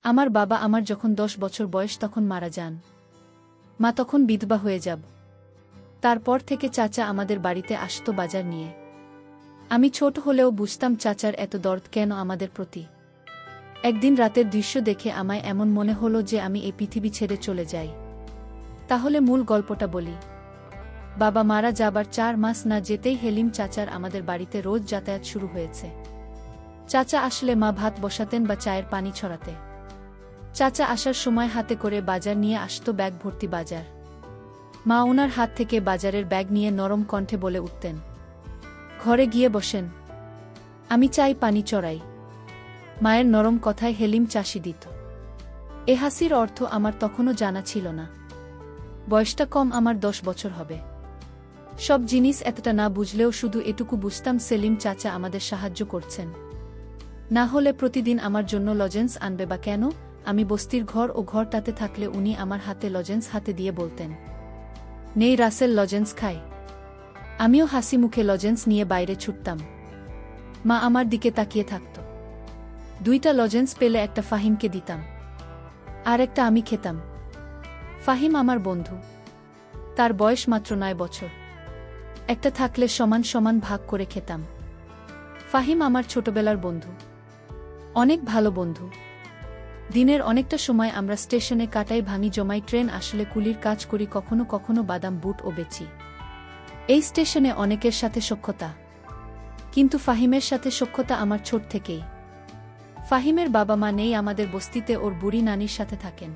আমার বাবা আমার যখন 10 বছর বয়স তখন মারা যান। মা তখন বিধবা হয়ে যাব। তারপর থেকে চাচা আমাদের বাড়িতে আসতো বাজার নিয়ে। আমি ছোট হলেও বুঝতাম চাচার এত দরদ কেন আমাদের প্রতি। একদিন রাতের দৃশ্য দেখে আমায় এমন মনে হলো যে আমি এই পৃথিবী ছেড়ে চলে যাই। তাহলে মূল গল্পটা বলি। বাবা মারা যাবার 4 মাস না যেতেই হেলিম চাচার আমাদের বাড়িতে রোজ যাতায়াত শুরু হয়েছে। চাচা আসলে মা ভাত বসাতেন বা চায়ের পানি ছড়াতে। চাচা আসার সময় হাতে করে বাজার নিয়ে আসতো, ব্যাগ ভর্তি বাজার। মা ওনার হাত থেকে বাজারের ব্যাগ নিয়ে নরম কণ্ঠে বলে উঠতেন, ঘরে গিয়ে বসেন, আমি চাই পানি চড়াই। মায়ের নরম কথায় হেলিম চাষি দিত। এ হাসির অর্থ আমার তখনও জানা ছিল না। বয়সটা কম, আমার 10 বছর হবে। সব জিনিস এতটা না বুঝলেও শুধু এটুকু বুঝতাম সেলিম চাচা আমাদের সাহায্য করছেন। না হলে প্রতিদিন আমার জন্য লজেন্স আনবে বা কেন? আমি বস্তির ঘর ও ঘরটাতে থাকলে উনি আমার হাতে লজেন্স হাতে দিয়ে বলতেন, নেই রাসেল লজেন্স খায়। আমিও হাসি মুখে লজেন্স নিয়ে বাইরে ছুটতাম। মা আমার দিকে তাকিয়ে থাকত। 2টা লজেন্স পেলে একটা ফাহিমকে দিতাম, আর একটা আমি খেতাম। ফাহিম আমার বন্ধু। তার বয়স মাত্র 9 বছর। একটা থাকলে সমান সমান ভাগ করে খেতাম। ফাহিম আমার ছোটবেলার বন্ধু, অনেক ভালো বন্ধু। দিনের অনেকটা সময় আমরা স্টেশনে কাটাই, ভাঙি জমাই, ট্রেন আসলে কুলির কাজ করি, কখনো কখনো বাদাম বুট ও বেচি। এই স্টেশনে অনেকের সাথে সখ্যতা, কিন্তু ফাহিমের সাথে সখ্যতা আমার ছোট থেকেই। ফাহিমের বাবা মা নেই আমাদের বস্তিতে, ওর বুড়ি নানির সাথে থাকেন।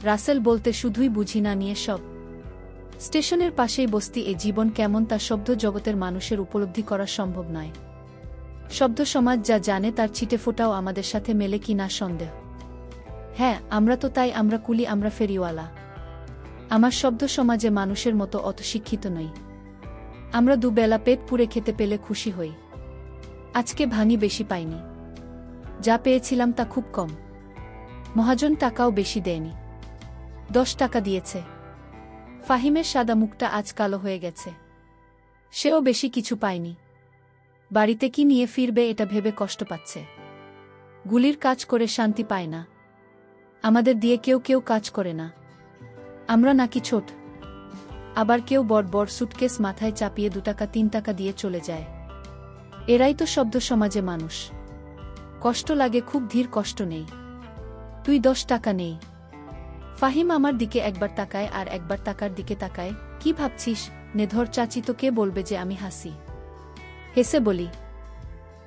রাসেল বলতে শুধুই বুঝি না নিয়ে সব। স্টেশনের পাশেই বস্তি। এই জীবন কেমন তা শব্দ জগতের মানুষের উপলব্ধি করা সম্ভব নয়। শব্দ সমাজ যা জানে তার ছিটেফোঁটাও আমাদের সাথে মেলে কি না সন্দেহ। হ্যাঁ, আমরা তো তাই, আমরা কুলি, আমরা ফেরিওয়ালা। আমার শব্দ সমাজে মানুষের মতো অত শিক্ষিত নই। আমরা দুবেলা পেট পুড়ে খেতে পেলে খুশি হই। আজকে ভাঙি বেশি পাইনি, যা পেয়েছিলাম তা খুব কম। মহাজন টাকাও বেশি দেয়নি, 10 টাকা দিয়েছে। ফাহিমের সাদা মুখটা আজ কালো হয়ে গেছে। সেও বেশি কিছু পায়নি। বাড়িতে কি নিয়ে ফিরবে এটা ভেবে কষ্ট পাচ্ছে। গুলির কাজ করে শান্তি পায় না। আমাদের দিয়ে কেউ কেউ কাজ করে না। আমরা নাকি ছোট। আবার কেউ বড় বড় সুটকেস মাথায় চাপিয়ে 2 টাকা 3 টাকা দিয়ে চলে যায়। এরাই তো শব্দ সমাজে মানুষ। কষ্ট লাগে খুব, ধীর কষ্ট নেই। তুই 10 টাকা নেই। ফাহিম আমার দিকে একবার তাকায় আর একবার টাকার দিকে তাকায়। কি ভাবছিস নেধর চাচি? তো কে বলবে যে আমি হাসি? হেসে বলি,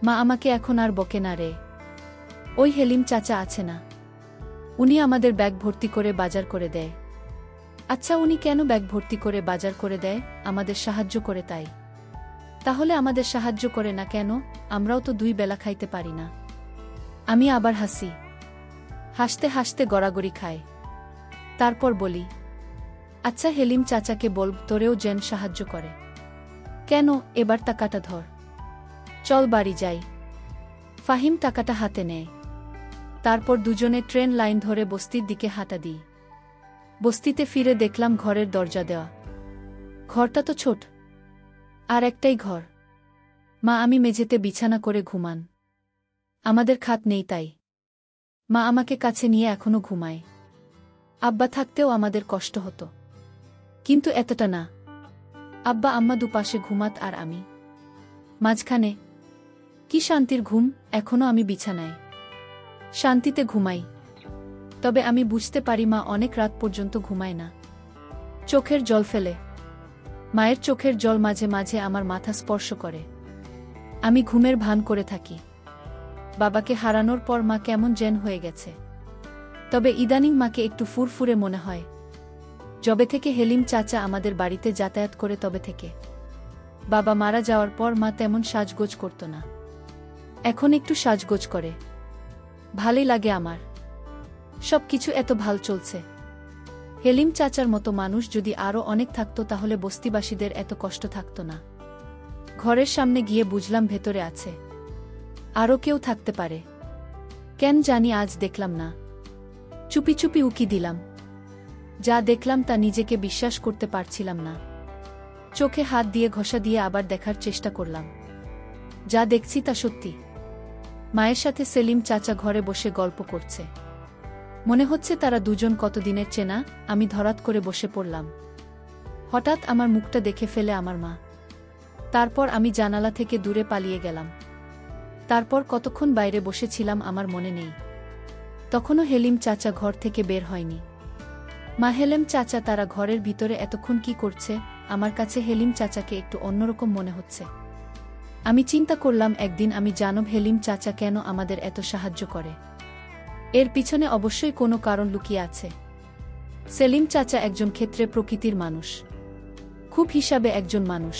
মা আমাকে এখন আর বকে না রে। ওই হেলিম চাচা আছে না, উনি আমাদের ব্যাগ ভর্তি করে বাজার করে দেয়। আচ্ছা, উনি কেন ব্যাগ ভর্তি করে বাজার করে দেয়? আমাদের সাহায্য করে তাই। তাহলে আমাদের সাহায্য করে না কেন? আমরাও তো 2 বেলা খাইতে পারি না। আমি আবার হাসি। হাসতে হাসতে গড়াগড়ি খায়। তারপর বলি, আচ্ছা হেলিম চাচাকে বল তোরেও যেন সাহায্য করে। কেন? এবার টাকাটা ধর, চল বাড়ি যাই। ফাহিম টাকাটা হাতে নেয়। তারপর দুজনে ট্রেন লাইন ধরে বস্তির দিকে হাঁটা দিই। বস্তিতে ফিরে দেখলাম ঘরের দরজা দেওয়া। ঘরটা তো ছোট, আর একটাই ঘর। মা আমি মেঝেতে বিছানা করে ঘুমান। আমাদের খাট নেই তাই মা আমাকে কাছে নিয়ে এখনো ঘুমায়। আব্বা থাকতেও আমাদের কষ্ট হতো, কিন্তু এতটা না। আব্বা আম্মা দুপাশে ঘুমাত আর আমি মাঝখানে। কি শান্তির ঘুম! এখনো আমি বিছানায় শান্তিতে ঘুমাই। তবে আমি বুঝতে পারি মা অনেক রাত পর্যন্ত ঘুমায় না, চোখের জল ফেলে। মায়ের চোখের জল মাঝে মাঝে আমার মাথা স্পর্শ করে। আমি ঘুমের ভান করে থাকি। বাবাকে হারানোর পর মা কেমন যেন হয়ে গেছে। তবে ইদানিং মাকে একটু ফুরফুরে মনে হয়। যবে থেকে হেলিম চাচা আমাদের বাড়িতে যাতায়াত করে তবে থেকে। বাবা মারা যাওয়ার পর মা তেমন সাজগোজ করত না, এখন একটু সাজগোজ করে। ভালোই লাগে আমার। সবকিছু এত ভাল চলছে। হেলিম চাচার মতো মানুষ যদি আরও অনেক থাকতো তাহলে বস্তিবাসীদের এত কষ্ট থাকতো না। ঘরের সামনে গিয়ে বুঝলাম ভেতরে আছে আরও কেউ থাকতে পারে। কেন জানি আজ দেখলাম না। চুপি চুপি উকি দিলাম। যা দেখলাম তা নিজেকে বিশ্বাস করতে পারছিলাম না। চোখে হাত দিয়ে ঘষা দিয়ে আবার দেখার চেষ্টা করলাম। যা দেখছি তা সত্যি। মায়ের সাথে সেলিম চাচা ঘরে বসে গল্প করছে। মনে হচ্ছে তারা দুজন কতদিনের চেনা। আমি ধরাত করে বসে পড়লাম। হঠাৎ আমার মুখটা দেখে ফেলে আমার মা। তারপর আমি জানালা থেকে দূরে পালিয়ে গেলাম। তারপর কতক্ষণ বাইরে বসেছিলাম আমার মনে নেই। তখনও হেলিম চাচা ঘর থেকে বের হয়নি। মা, হেলেম চাচা তারা ঘরের ভিতরে এতক্ষণ কি করছে? আমার কাছে হেলিম চাচাকে একটু অন্যরকম মনে হচ্ছে। আমি চিন্তা করলাম একদিন আমি জানব হেলিম চাচা কেন আমাদের এত সাহায্য করে। এর পিছনে অবশ্যই কোনো কারণ লুকিয়ে আছে। সেলিম চাচা একজন ক্ষেত্রে প্রকৃতির মানুষ, খুব হিসাবে একজন মানুষ।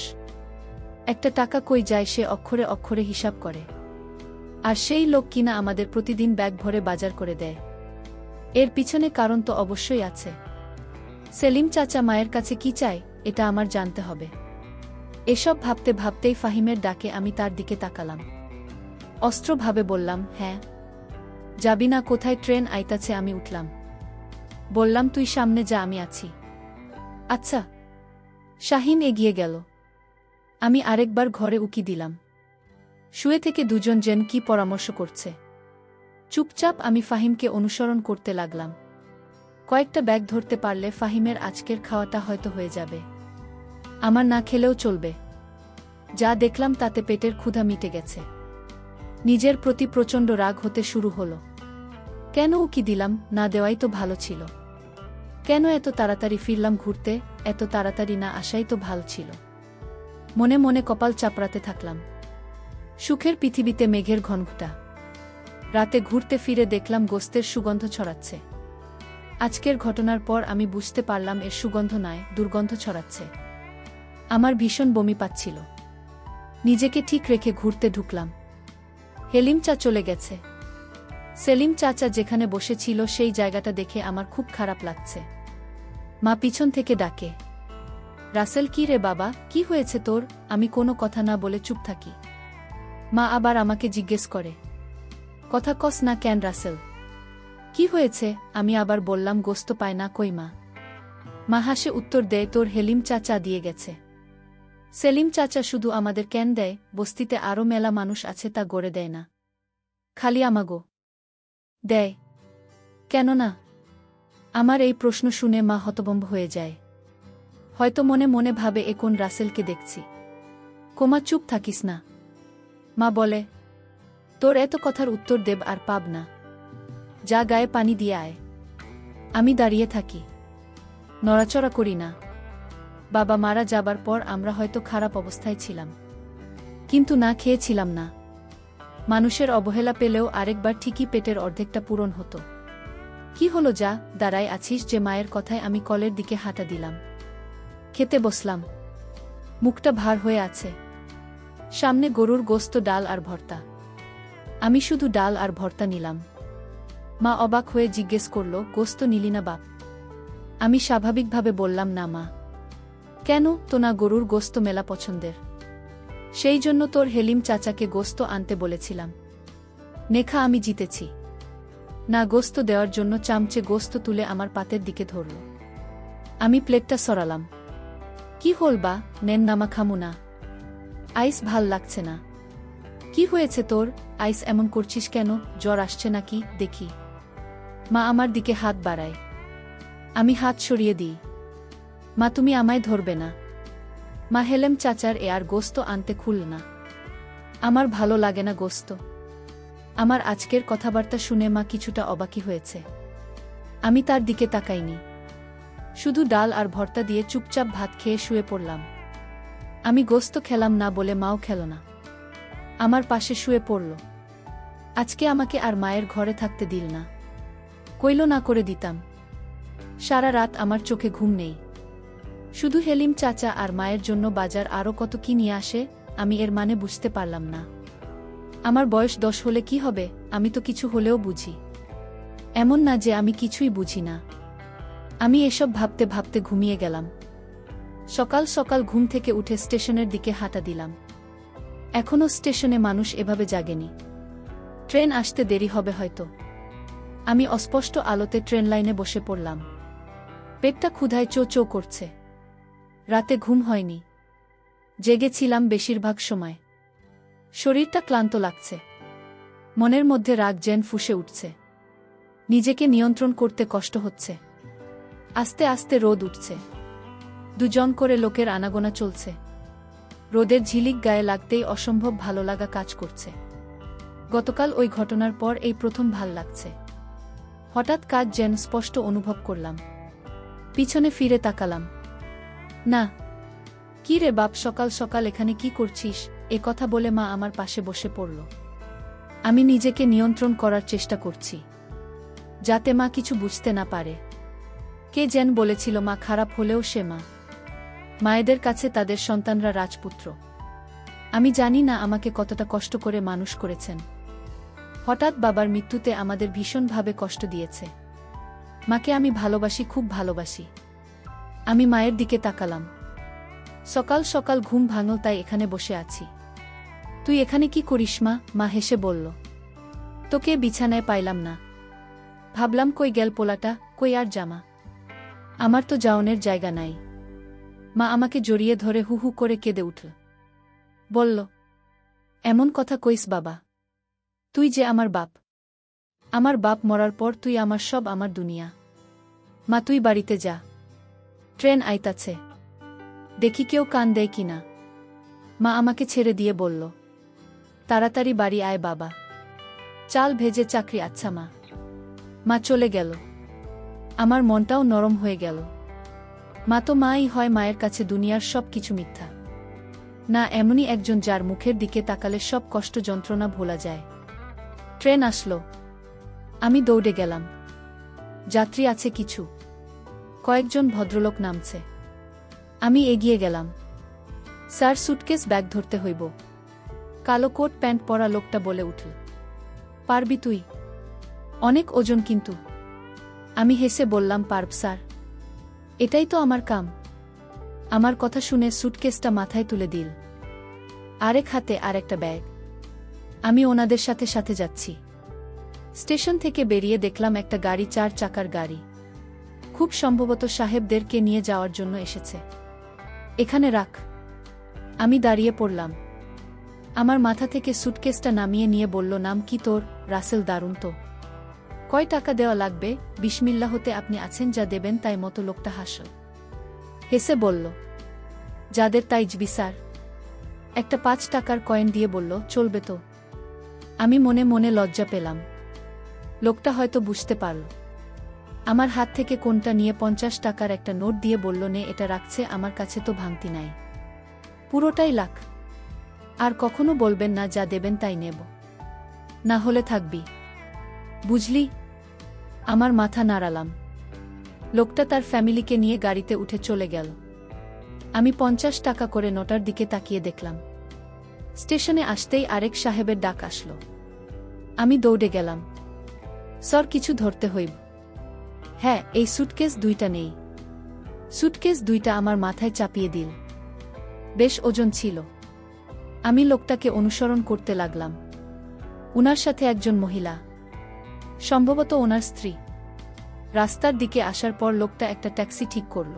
একটা টাকা কই যায় সে অক্ষরে অক্ষরে হিসাব করে। আর সেই লোক কিনা আমাদের প্রতিদিন ব্যাগ ভরে বাজার করে দেয়। এর পিছনে কারণ তো অবশ্যই আছে। সেলিম চাচা মায়ের কাছে কি চায় এটা আমার জানতে হবে। এসব ভাবতে ভাবতেই ফাহিমের ডাকে আমি তার দিকে তাকালাম। অস্ত্রভাবে বললাম, হ্যাঁ। যাবি না কোথায়? ট্রেন আইতাছে। আমি উঠলাম। বললাম, তুই সামনে যা, আমি আছি। আচ্ছা। শাহিন এগিয়ে গেল। আমি আরেকবার ঘরে উকি দিলাম। শুয়ে থেকে দুজন যেন কি পরামর্শ করছে। চুপচাপ আমি ফাহিমকে অনুসরণ করতে লাগলাম। কয়েকটা ব্যাগ ধরতে পারলে ফাহিমের আজকের খাওয়াটা হয়তো হয়ে যাবে। আমার না খেলেও চলবে। যা দেখলাম তাতে পেটের ক্ষুধা মিটে গেছে। নিজের প্রতি প্রচণ্ড রাগ হতে শুরু হলো। কেন উকি দিলাম? না দেওয়াই তো ভালো ছিল। কেন এত তাড়াতাড়ি ফিরলাম ঘুরতে? এত তাড়াতাড়ি না আসাই তো ভালো ছিল। মনে মনে কপাল চাপড়াতে থাকলাম। সুখের পৃথিবীতে মেঘের ঘনঘটা। রাতে ঘুরতে ফিরে দেখলাম গোস্তের সুগন্ধ ছড়াচ্ছে। আজকের ঘটনার পর আমি বুঝতে পারলাম এর সুগন্ধ নয়, দুর্গন্ধ ছড়াচ্ছে। আমার ভীষণ বমি পাচ্ছিল। নিজেকে ঠিক রেখে ঘুরতে ঢুকলাম। হেলিম চা চলে গেছে। সেলিম চাচা যেখানে বসেছিল সেই জায়গাটা দেখে আমার খুব খারাপ লাগছে। মা পিছন থেকে ডাকে, রাসেল, কি রে বাবা, কি হয়েছে তোর? আমি কোনো কথা না বলে চুপ থাকি। মা আবার আমাকে জিজ্ঞেস করে, কথা কস না কেন রাসেল? কি হয়েছে? আমি আবার বললাম, গোস্ত পায় না কই মা। মা হাসে উত্তর দেয়, তোর হেলিম চাচা দিয়ে গেছে। সেলিম চাচা শুধু আমাদের কেন দেয়? বস্তিতে আরও মেলা মানুষ আছে, তা গড়ে দেয় না? খালি আমাগো দেয় কেন না? আমার এই প্রশ্ন শুনে মা হতভম্ব হয়ে যায়। হয়তো মনে মনে ভাবে, এ কোন রাসেলকে দেখছি। কোমা, চুপ থাকিস না। মা বলে, তোর এত কথার উত্তর দেব আর পাব না। যা গায়ে পানি দিয়ে আয়। আমি দাঁড়িয়ে থাকি, নড়াচড়া করি না। বাবা মারা যাবার পর আমরা হয়তো খারাপ অবস্থায় ছিলাম, কিন্তু না খেয়েছিলাম না। মানুষের অবহেলা পেলেও আরেকবার ঠিকই পেটের অর্ধেকটা পূরণ হতো। কি হলো, যা দাঁড়ায় আছিস যে? মায়ের কথায় আমি কলের দিকে হাঁটা দিলাম। খেতে বসলাম। মুখটা ভার হয়ে আছে। সামনে গরুর গোস্ত, ডাল আর ভর্তা। আমি শুধু ডাল আর ভর্তা নিলাম। মা অবাক হয়ে জিজ্ঞেস করল, গোস্ত নিলি না বাপ? আমি স্বাভাবিকভাবে বললাম, না মা। কেন? তো না গরুর গোস্ত মেলা পছন্দের, সেই জন্য তোর হেলিম চাচাকে গোস্ত আনতে বলেছিলাম। নেখা, আমি জিতেছি। না গোস্ত দেওয়ার জন্য চামচে গোস্ত তুলে আমার পাতের দিকে ধরল। আমি প্লেটটা সরালাম। কি হল বা? নেন নামা, খামু না। আইস ভাল লাগছে না। কি হয়েছে তোর? আইস এমন করছিস কেন? জ্বর আসছে নাকি? দেখি। মা আমার দিকে হাত বাড়ায়। আমি হাত সরিয়ে দিই। মা, তুমি আমায় ধরবে না। মা, হেলেম চাচার আর গোস্ত আনতে খুল না। আমার ভালো লাগে না গোস্ত। আমার আজকের কথাবার্তা শুনে মা কিছুটা অবাকি হয়েছে। আমি তার দিকে তাকাইনি। শুধু ডাল আর ভর্তা দিয়ে চুপচাপ ভাত খেয়ে শুয়ে পড়লাম। আমি গোস্ত খেলাম না বলে মাও খেল না। আমার পাশে শুয়ে পড়ল। আজকে আমাকে আর মায়ের ঘরে থাকতে দিল না। কইল না করে দিতাম। সারা রাত আমার চোখে ঘুম নেই। শুধু হেলিম চাচা আর মায়ের জন্য বাজার আরও কত কি নিয়ে আসে, আমি এর মানে বুঝতে পারলাম না। আমার বয়স 10 হলে কি হবে? আমি তো কিছু হলেও বুঝি। এমন না যে আমি কিছুই বুঝি না। আমি এসব ভাবতে ভাবতে ঘুমিয়ে গেলাম। সকাল সকাল ঘুম থেকে উঠে স্টেশনের দিকে হাঁটা দিলাম। এখনও স্টেশনে মানুষ এভাবে জাগেনি। ট্রেন আসতে দেরি হবে হয়তো। আমি অস্পষ্ট আলোতে ট্রেন লাইনে বসে পড়লাম। পেটটা ক্ষুধায় চো চো করছে। রাতে ঘুম হয়নি। জেগেছিলাম বেশিরভাগ সময়। শরীরটা ক্লান্ত লাগছে। মনের মধ্যে রাগ যেন ফুঁসে উঠছে। নিজেকে নিয়ন্ত্রণ করতে কষ্ট হচ্ছে। আস্তে আস্তে রোদ উঠছে। দুজন করে লোকের আনাগোনা চলছে। রোদের ঝিলিক গায়ে লাগতেই অসম্ভব ভালো লাগা কাজ করছে। গতকাল ওই ঘটনার পর এই প্রথম ভাল লাগছে। হঠাৎ কাজ যেন স্পষ্ট অনুভব করলাম। পিছনে ফিরে তাকালাম। না। কি রে বাপ, সকাল সকাল এখানে কি করছিস? এ কথা বলে মা আমার পাশে বসে পড়ল। আমি নিজেকে নিয়ন্ত্রণ করার চেষ্টা করছি, যাতে মা কিছু বুঝতে না পারে। কে যেন বলেছিল মা খারাপ হলেও সে মা। মায়েদের কাছে তাদের সন্তানরা রাজপুত্র। আমি জানি না আমাকে কতটা কষ্ট করে মানুষ করেছেন। হঠাৎ বাবার মৃত্যুতে আমাদের ভীষণভাবে কষ্ট দিয়েছে। মাকে আমি ভালোবাসি, খুব ভালোবাসি। আমি মায়ের দিকে তাকালাম। সকাল সকাল ঘুম ভাঙল, তাই এখানে বসে আছি। তুই এখানে কি করিস মা? মা হেসে বলল। তোকে বিছানায় পাইলাম না। ভাবলাম কই গেল পোলাটা, কই আর জামা। আমার তো যাওনের জায়গা নাই। মা আমাকে জড়িয়ে ধরে হু হু করে কেঁদে উঠল। বলল, এমন কথা কইস বাবা? তুই যে আমার বাপ। আমার বাপ মরার পর তুই আমার সব, আমার দুনিয়া। মা তুই বাড়িতে যা, ট্রেন আইতাছে, দেখি কেউ কান দেয় কিনা। মা আমাকে ছেড়ে দিয়ে বলল, তাড়াতাড়ি বাড়ি আয় বাবা, চাল ভেজে চাকরি। আচ্ছা মা। মা চলে গেল। আমার মনটাও নরম হয়ে গেল। মা তো মাই হয়, মায়ের কাছে দুনিয়ার সব কিছু মিথ্যা। না, এমনই একজন যার মুখের দিকে তাকালে সব কষ্ট যন্ত্রণা ভোলা যায়। ট্রেন আসলো। আমি দৌড়ে গেলাম। যাত্রী আছে কিছু, কয়েকজন ভদ্রলোক নামছে। আমি এগিয়ে গেলাম। স্যার, সুটকেস ব্যাগ ধরতে হইব। কালো কোট প্যান্ট পরা লোকটা বলে উঠল। পারবি তুই? অনেক ওজন কিন্তু। আমি হেসে বললাম, পারব স্যার, এটাই তো আমার কাম। আমার কথা শুনে সুটকেসটা মাথায় তুলে দিল। আরেক হাতে আর একটা ব্যাগ। আমি ওনাদের সাথে সাথে যাচ্ছি। স্টেশন থেকে বেরিয়ে দেখলাম একটা গাড়ি, 4 চাকার গাড়ি। খুব সম্ভবত সাহেবদেরকে নিয়ে যাওয়ার জন্য এসেছে। এখানে রাখ। আমি দাঁড়িয়ে পড়লাম। আমার মাথা থেকে সুটকেসটা নামিয়ে নিয়ে বলল, নাম কি তোর? রাসেল। দারুণ তো। কয় টাকা দেওয়া লাগবে? বিসমিল্লাহতে আপনি আছেন, যা দেবেন তাই মতো। লোকটা হাসল, হেসে বলল, যাদের তাই জবি স্যার। একটা 5 টাকার কয়েন দিয়ে বলল, চলবে তো? আমি মনে মনে লজ্জা পেলাম। লোকটা হয়তো বুঝতে পারল। আমার হাত থেকে কোনটা নিয়ে 50 টাকার একটা নোট দিয়ে বলল, নে, এটা রাখছে, আমার কাছে তো ভাঙতি নাই। পুরোটাই লাখ। আর কখনো বলবেন না যা দেবেন তাই নেব, না হলে থাকবি, বুঝলি? আমার মাথা নাড়ালাম। লোকটা তার ফ্যামিলিকে নিয়ে গাড়িতে উঠে চলে গেল। আমি 50 টাকা করে নোটার দিকে তাকিয়ে দেখলাম। স্টেশনে আসতেই আরেক সাহেবের ডাক আসলো। আমি দৌড়ে গেলাম। স্যার, কিছু ধরতে হইব। হ্যাঁ, এই সুটকেস 2টা নেই। সুটকেস 2টা আমার মাথায় চাপিয়ে দিল। বেশ ওজন ছিল। আমি লোকটাকে অনুসরণ করতে লাগলাম। উনার সাথে একজন মহিলা, সম্ভবত ওনার স্ত্রী। রাস্তার দিকে আসার পর লোকটা একটা ট্যাক্সি ঠিক করল।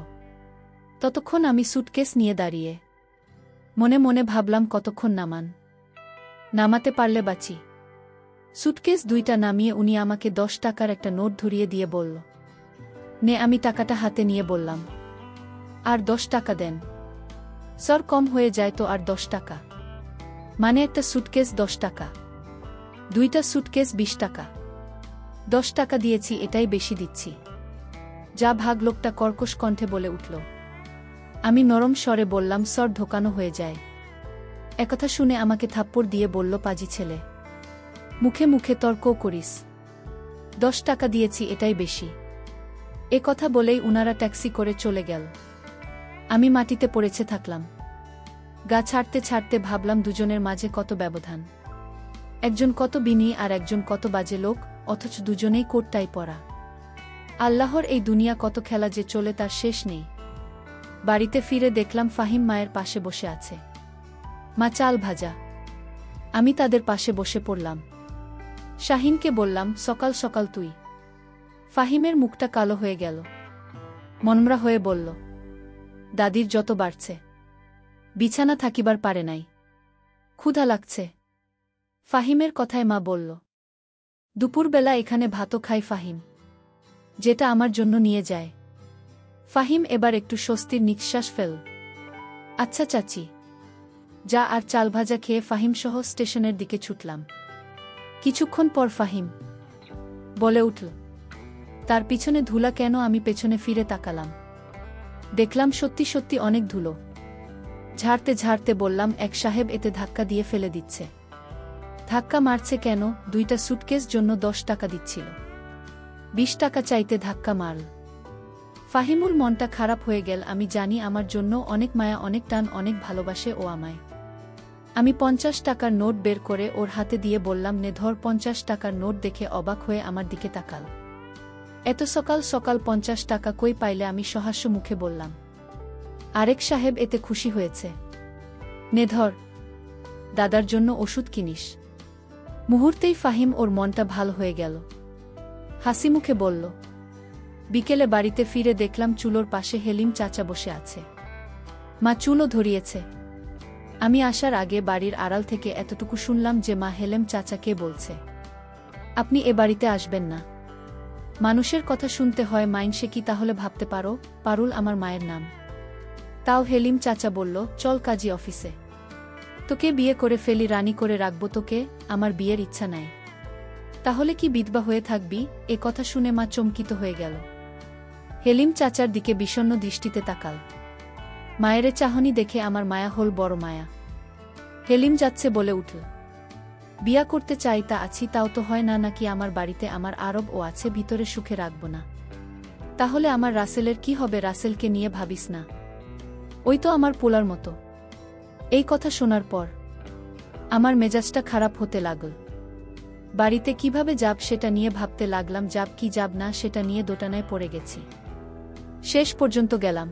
ততক্ষণ আমি সুটকেস নিয়ে দাঁড়িয়ে মনে মনে ভাবলাম, কতক্ষণ নামাতে পারলে বাঁচি। সুটকেস 2টা নামিয়ে উনি আমাকে 10 টাকার একটা নোট ধরিয়ে দিয়ে বলল, নে। আমি টাকাটা হাতে নিয়ে বললাম, আর 10 টাকা দেন। স্যার, কম হয়ে যায় তো আর 10 টাকা? মানে একটা সুটকেস 10 টাকা, 2টা সুটকেস 20 টাকা। 10 টাকা দিয়েছি, এটাই বেশি দিচ্ছি। যা ভাগ। লোকটা কর্কশ কণ্ঠে বলে উঠল। আমি নরম স্বরে বললাম, স্যার, ধোকানো হয়ে যায়। একথা শুনে আমাকে থাপ্পড় দিয়ে বলল, পাজি ছেলে, মুখে মুখে তর্কও করিস। 10 টাকা দিয়েছি, এটাই বেশি। এ কথা বলেই উনারা ট্যাক্সি করে চলে গেল। আমি মাটিতে পড়েছে থাকলাম। গা ছাড়তে ছাড়তে ভাবলাম, দুজনের মাঝে কত ব্যবধান। একজন কত বিনয়ী আর একজন কত বাজে লোক, অথচ দুজনেই কোটটাই পরা। আল্লাহর এই দুনিয়া কত খেলা যে চলে তার শেষ নেই। বাড়িতে ফিরে দেখলাম ফাহিম মায়ের পাশে বসে আছে। মা চাল ভাজা। আমি তাদের পাশে বসে পড়লাম। শাহিনকে বললাম, সকাল সকাল তুই? ফাহিমের মুখটা কালো হয়ে গেল। মনমরা হয়ে বলল, দাদির যত বাড়ছে, বিছানা থাকিবার পারে নাই, ক্ষুধা লাগছে। ফাহিমের কথায় মা বলল, দুপুরবেলা এখানে ভাতও খাই ফাহিম, যেটা আমার জন্য নিয়ে যায়। ফাহিম এবার একটু স্বস্তির নিঃশ্বাস ফেল। আচ্ছা চাচি, যা। আর চাল ভাজা খেয়ে ফাহিমসহ স্টেশনের দিকে ছুটলাম। কিছুক্ষণ পর ফাহিম বলে উঠল, তার পিছনে ধুলা কেন? আমি পেছনে ফিরে তাকালাম। দেখলাম সত্যি সত্যি অনেক ধুলো। ঝাড়তে ঝাড়তে বললাম, এক সাহেব এতে ধাক্কা দিয়ে ফেলে দিচ্ছে। ধাক্কা মারছে কেন? 2টা সুটকেস জন্য 10 টাকা দিচ্ছিল, 20 টাকা চাইতে ধাক্কা মারল। ফাহিমুর মনটা খারাপ হয়ে গেল। আমি জানি আমার জন্য অনেক মায়া, অনেক টান, অনেক ভালোবাসে ও আমায়। আমি 50 টাকার নোট বের করে ওর হাতে দিয়ে বললাম, নে ধর। 50 টাকার নোট দেখে অবাক হয়ে আমার দিকে তাকাল। এত সকাল সকাল 50 টাকা কই পাইলে? আমি সহাস্য মুখে বললাম। আরেক সাহেব এতে খুশি হয়েছে। নে ধর, দাদার জন্য ওষুধ কিনিস। মুহূর্তেই ফাহিম ওর মনটা ভালো হয়ে গেল। হাসি মুখে বলল। বিকেলে বাড়িতে ফিরে দেখলাম চুলোর পাশে হেলিম চাচা বসে আছে। মা চুলো ধরিয়েছে। আমি আসার আগে বাড়ির আড়াল থেকে এতটুকু শুনলাম যে মা হেলেম চাচাকে বলছে, আপনি এ বাড়িতে আসবেন না। মানুষের কথা শুনতে হয়, মাইনসে কি তাহলে ভাবতে পারো? পারুল আমার মায়ের নাম। তাও হেলিম চাচা বলল, চল কাজী অফিসে, তোকে বিয়ে করে ফেলি, রানী করে রাখব তোকে। আমার বিয়ের ইচ্ছা নাই। তাহলে কি বিধবা হয়ে থাকবি? এ কথা শুনে মা চমকিত হয়ে গেল। হেলিম চাচার দিকে বিষণ্ণ দৃষ্টিতে তাকাল। মায়ের চাহনি দেখে আমার মায়া হল, বড় মায়া। হেলিম যাচ্ছে বলে উঠল, বিয়া করতে চাই তা আছি, তাও তো হয় না নাকি? আমার বাড়িতে আমার আরব ও আছে, ভিতরে সুখে রাখব না? তাহলে আমার রাসেলের কি হবে? রাসেলকে নিয়ে ভাবিস না, ওই তো আমার পোলার মতো। এই কথা শোনার পর আমার মেজাজটা খারাপ হতে লাগল। বাড়িতে কিভাবে যাব সেটা নিয়ে ভাবতে লাগলাম। যাব কি যাব না সেটা নিয়ে দোটানায় পড়ে গেছি। শেষ পর্যন্ত গেলাম।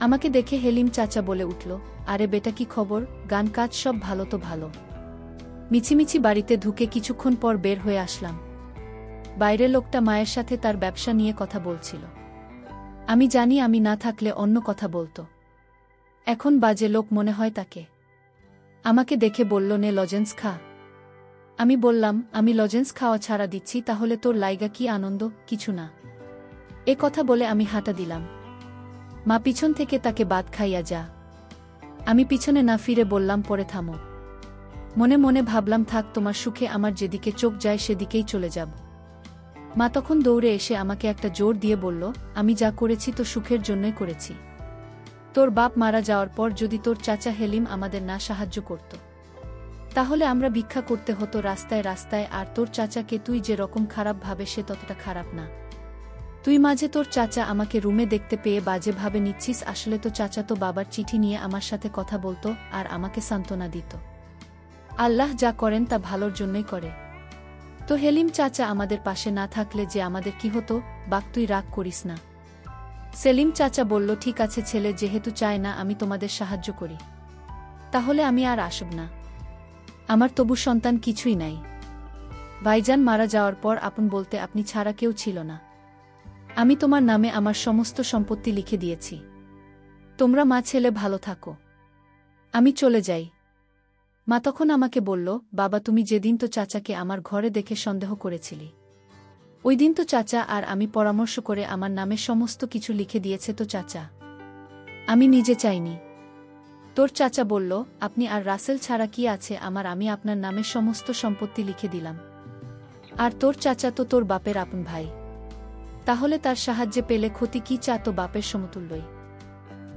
আমাকে দেখে হেলিম চাচা বলে উঠল, আরে বেটা কি খবর? গান কাজ সব ভালো তো? ভালো। মিছিমিছি বাড়িতে ঢুকে কিছুক্ষণ পর বের হয়ে আসলাম। বাইরে লোকটা মায়ের সাথে তার ব্যবসা নিয়ে কথা বলছিল। আমি জানি আমি না থাকলে অন্য কথা বলতো। এখন বাজে লোক মনে হয় তাকে। আমাকে দেখে বলল, নে লজেন্স খা। আমি বললাম, আমি লজেন্স খাওয়া ছাড়া দিচ্ছি, তাহলে তোর লাইগা কি আনন্দ? কিছু না। এ কথা বলে আমি হাঁটা দিলাম। মা পিছন থেকে তাকে বাদ খাইয়া যা। আমি পিছনে না ফিরে বললাম, পরে থামো। মনে মনে ভাবলাম, থাক, তোমার সুখে আমার যেদিকে চোখ যায় সেদিকেই চলে যাব। মা তখন দৌড়ে এসে আমাকে একটা জোর দিয়ে বলল, আমি যা করেছি তো সুখের জন্যই করেছি। তোর বাপ মারা যাওয়ার পর যদি তোর চাচা হেলিম আমাদের না সাহায্য করত, তাহলে আমরা ভিক্ষা করতে হতো রাস্তায় রাস্তায়। আর তোর চাচাকে তুই যে রকম খারাপ ভাবে সে ততটা খারাপ না। তুই মাঝে তোর চাচা আমাকে রুমে দেখতে পেয়ে বাজে ভাবে নিচ্ছিস। আসলে তো চাচা তো বাবার চিঠি নিয়ে আমার সাথে কথা বলতো আর আমাকে সান্ত্বনা দিত। আল্লাহ যা করেন তা ভালোর জন্যই করে। তো হেলিম চাচা আমাদের পাশে না থাকলে যে আমাদের কি হতো? বাক, তুই রাগ করিস না। সেলিম চাচা বলল, ঠিক আছে, ছেলে যেহেতু চায় না আমি তোমাদের সাহায্য করি, তাহলে আমি আর আসব না। আমার তবু সন্তান কিছুই নাই। ভাইজান মারা যাওয়ার পর আপন বলতে আপনি ছাড়া কেউ ছিল না। আমি তোমার নামে আমার সমস্ত সম্পত্তি লিখে দিয়েছি। তোমরা মা ছেলে ভালো থাকো, আমি চলে যাই। মা তখন আমাকে বলল, বাবা, তুমি যেদিন তো চাচাকে আমার ঘরে দেখে সন্দেহ করেছিলি, ওই দিন তো চাচা আর আমি পরামর্শ করে আমার নামে সমস্ত কিছু লিখে দিয়েছে তো চাচা, আমি নিজে চাইনি। তোর চাচা বলল, আপনি আর রাসেল ছাড়া কি আছে আমার? আমি আপনার নামে সমস্ত সম্পত্তি লিখে দিলাম। আর তোর চাচা তো তোর বাপের আপন ভাই, তাহলে তার সাহায্যে পেলে ক্ষতি কি? চা তো বাপের সমতুল্যই।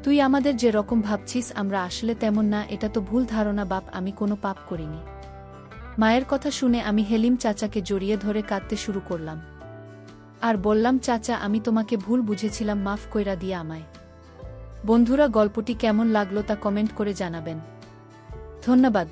তুই আমাদের যে রকম ভাবছিস আমরা আসলে তেমন না, এটা তো ভুল ধারণা বাপ, আমি কোনো পাপ করিনি। মায়ের কথা শুনে আমি হেলিম চাচাকে জড়িয়ে ধরে কাঁদতে শুরু করলাম আর বললাম, চাচা, আমি তোমাকে ভুল বুঝেছিলাম, মাফ কইরা দিয়ে আমায়। বন্ধুরা, গল্পটি কেমন লাগলো তা কমেন্ট করে জানাবেন। ধন্যবাদ।